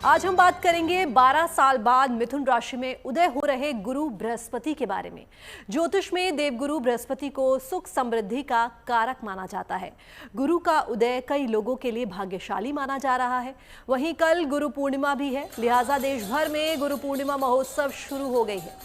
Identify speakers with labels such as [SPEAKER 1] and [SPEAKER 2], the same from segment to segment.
[SPEAKER 1] आज हम बात करेंगे 12 साल बाद मिथुन राशि में उदय हो रहे गुरु बृहस्पति के बारे में। ज्योतिष में देवगुरु बृहस्पति को सुख समृद्धि का कारक माना जाता है। गुरु का उदय कई लोगों के लिए भाग्यशाली माना जा रहा है। वहीं कल गुरु पूर्णिमा भी है, लिहाजा देश भर में गुरु पूर्णिमा महोत्सव शुरू हो गई है।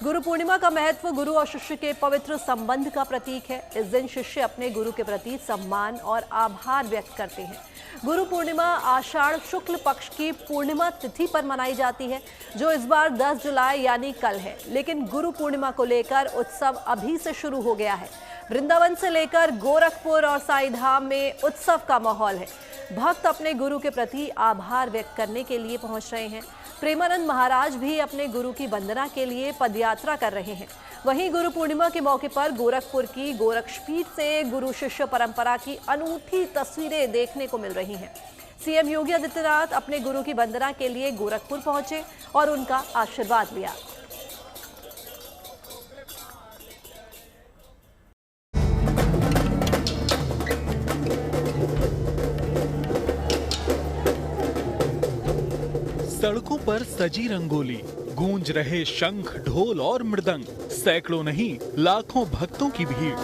[SPEAKER 1] गुरु पूर्णिमा का महत्व गुरु और शिष्य के पवित्र संबंध का प्रतीक है। इस दिन शिष्य अपने गुरु के प्रति सम्मान और आभार व्यक्त करते हैं। गुरु पूर्णिमा आषाढ़ शुक्ल पक्ष की पूर्णिमा तिथि पर मनाई जाती है, जो इस बार 10 जुलाई यानी कल है। लेकिन गुरु पूर्णिमा को लेकर उत्सव अभी से शुरू हो गया है। वृंदावन से लेकर गोरखपुर और साईधाम में उत्सव का माहौल है। भक्त अपने गुरु के प्रति आभार व्यक्त करने के लिए पहुंच रहे हैं। प्रेमानंद महाराज भी अपने गुरु की वंदना के लिए पदयात्रा कर रहे हैं। वहीं गुरु पूर्णिमा के मौके पर गोरखपुर की गोरक्षपीठ से गुरु शिष्य परंपरा की अनूठी तस्वीरें देखने को मिल रही हैं। सीएम योगी आदित्यनाथ अपने गुरु की वंदना के लिए गोरखपुर पहुंचे और उनका आशीर्वाद लिया।
[SPEAKER 2] सड़कों पर सजी रंगोली, गूंज रहे शंख, ढोल और मृदंग, सैकड़ों नहीं लाखों भक्तों की भीड़,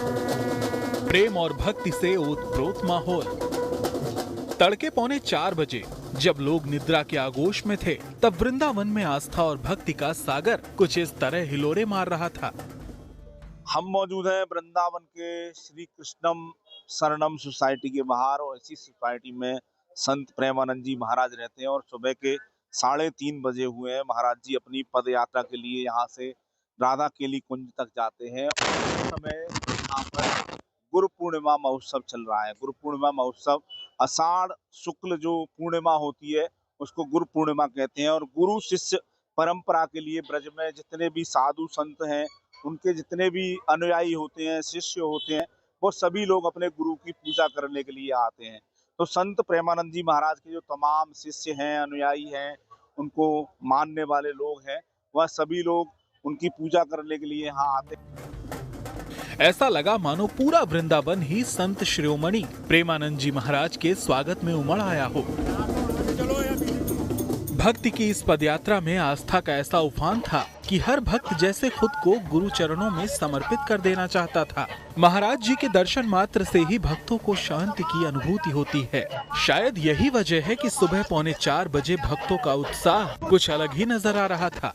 [SPEAKER 2] प्रेम और भक्ति से ओतप्रोत माहौल। तड़के 3:45 बजे जब लोग निद्रा के आगोश में थे, तब वृंदावन में आस्था और भक्ति का सागर कुछ इस तरह हिलोरे मार रहा था।
[SPEAKER 3] हम मौजूद हैं वृंदावन के श्री कृष्णम शरणम सोसाइटी के बाहर, और इसी सोसाइटी में संत प्रेमानंद जी महाराज रहते हैं। और सुबह के 3:30 बजे हुए हैं। महाराज जी अपनी पद यात्रा के लिए यहाँ से राधा केली कुंज तक जाते हैं। उस समय यहाँ पर गुरु पूर्णिमा महोत्सव चल रहा है। गुरु पूर्णिमा महोत्सव आषाढ़ शुक्ल जो पूर्णिमा होती है उसको गुरु पूर्णिमा कहते हैं। और गुरु शिष्य परंपरा के लिए ब्रज में जितने भी साधु संत हैं, उनके जितने भी अनुयायी होते हैं, शिष्य होते हैं, वो सभी लोग अपने गुरु की पूजा करने के लिए आते हैं। तो संत प्रेमानंद जी महाराज के जो तमाम शिष्य हैं, अनुयायी हैं, उनको मानने वाले लोग हैं, वह सभी लोग उनकी पूजा करने के लिए यहाँ आते हैं।
[SPEAKER 2] ऐसा लगा मानो पूरा वृंदावन ही संत शिरोमणि प्रेमानंद जी महाराज के स्वागत में उमड़ आया हो। भक्ति की इस पदयात्रा में आस्था का ऐसा उफान था कि हर भक्त जैसे खुद को गुरु चरणों में समर्पित कर देना चाहता था। महाराज जी के दर्शन मात्र से ही भक्तों को शांति की अनुभूति होती है। शायद यही वजह है कि सुबह 3:45 बजे भक्तों का उत्साह कुछ अलग ही नजर आ रहा था।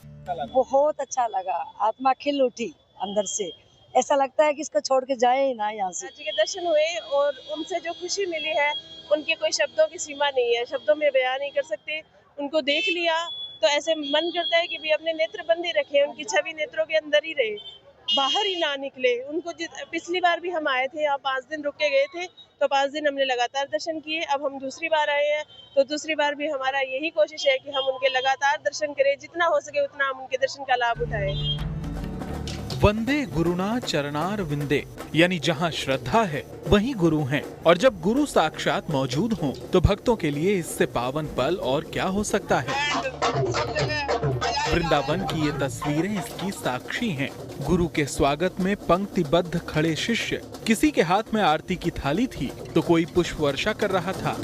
[SPEAKER 4] बहुत अच्छा लगा, आत्मा खिल उठी अंदर से। ऐसा लगता है कि इसको छोड़ के जाए ही ना यहाँ से।
[SPEAKER 5] जी के दर्शन हुए और उनसे जो खुशी मिली है, उनके कोई शब्दों की सीमा नहीं है, शब्दों में बयान नहीं कर सकते। उनको देख लिया तो ऐसे मन करता है कि भी अपने नेत्र बंद ही रखे, उनकी छवि नेत्रों के अंदर ही रहे, बाहर ही ना निकले। उनको पिछली बार भी हम आए थे, यहाँ 5 दिन रुक के गए थे, तो 5 दिन हमने लगातार दर्शन किए। अब हम दूसरी बार आए हैं, तो दूसरी बार भी हमारा यही कोशिश है कि हम उनके लगातार दर्शन करें, जितना हो सके उतना हम उनके दर्शन का लाभ उठाएं।
[SPEAKER 2] वंदे गुरुना चरणार विंदे, यानी जहाँ श्रद्धा है वहीं गुरु हैं। और जब गुरु साक्षात मौजूद हों तो भक्तों के लिए इससे पावन पल और क्या हो सकता है। वृंदावन की ये तस्वीरें इसकी साक्षी हैं। गुरु के स्वागत में पंक्तिबद्ध खड़े शिष्य, किसी के हाथ में आरती की थाली थी तो कोई पुष्प वर्षा कर रहा था।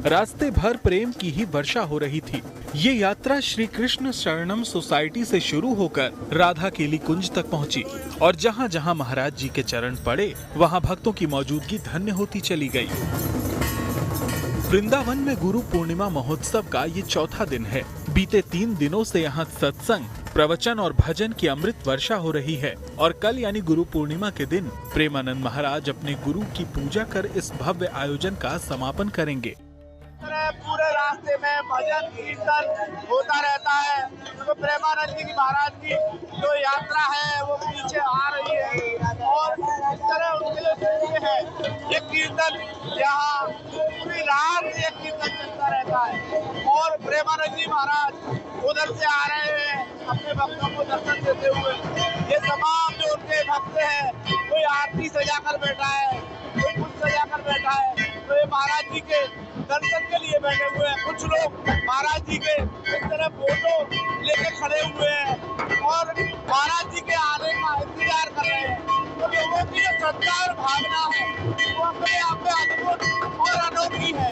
[SPEAKER 2] रास्ते भर प्रेम की ही वर्षा हो रही थी। ये यात्रा श्री कृष्ण शरणम सोसाइटी से शुरू होकर राधा केली कुंज तक पहुंची, और जहां जहां महाराज जी के चरण पड़े वहां भक्तों की मौजूदगी धन्य होती चली गई। वृंदावन में गुरु पूर्णिमा महोत्सव का ये चौथा दिन है। बीते 3 दिनों से यहाँ सत्संग, प्रवचन और भजन की अमृत वर्षा हो रही है। और कल यानी गुरु पूर्णिमा के दिन प्रेमानंद महाराज अपने गुरु की पूजा कर इस भव्य आयोजन का समापन करेंगे।
[SPEAKER 3] पूरे रास्ते में भजन कीर्तन होता रहता है। तो प्रेमानंद जी महाराज की जो यात्रा है वो पीछे आ रही है, और इस तरह उनके लिए है ये कीर्तन, यहाँ पूरी रात ये कीर्तन चलता रहता है। और प्रेमानंद जी महाराज उधर से आ रहे हैं अपने भक्तों को दर्शन देते हुए। ये तमाम जो उनके भक्त हैं, कोई आरती सजा कर बैठा है, कोई कुछ सजा कर बैठा है, तो ये महाराज जी के दर्शन के लिए बैठे हुए हैं। कुछ लोग महाराज जी के इस तरह फोटो लेके खड़े हुए हैं और महाराज जी के आने का इंतजार कर रहे हैं। तो लोगों की जो श्रद्धा और भावना है वो अपने आप में अद्भुत और अनोखी है।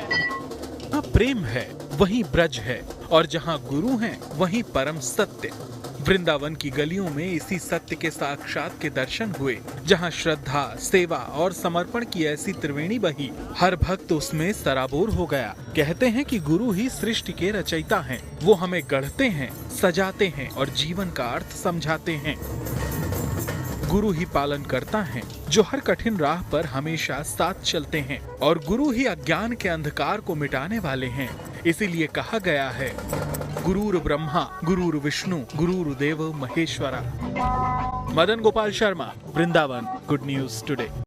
[SPEAKER 2] प्रेम है वहीं ब्रज है, और जहां गुरु हैं वहीं परम सत्य। वृंदावन की गलियों में इसी सत्य के साक्षात के दर्शन हुए, जहां श्रद्धा, सेवा और समर्पण की ऐसी त्रिवेणी बही, हर भक्त उसमें सराबोर हो गया। कहते हैं कि गुरु ही सृष्टि के रचयिता हैं। वो हमें गढ़ते हैं, सजाते हैं और जीवन का अर्थ समझाते हैं। गुरु ही पालन करता है, जो हर कठिन राह पर हमेशा साथ चलते हैं, और गुरु ही अज्ञान के अंधकार को मिटाने वाले हैं। इसीलिए कहा गया है, गुरुर ब्रह्मा गुरुर विष्णु गुरुर्देव Maheshwara. Madan Gopal Sharma, Vrindavan, good news today.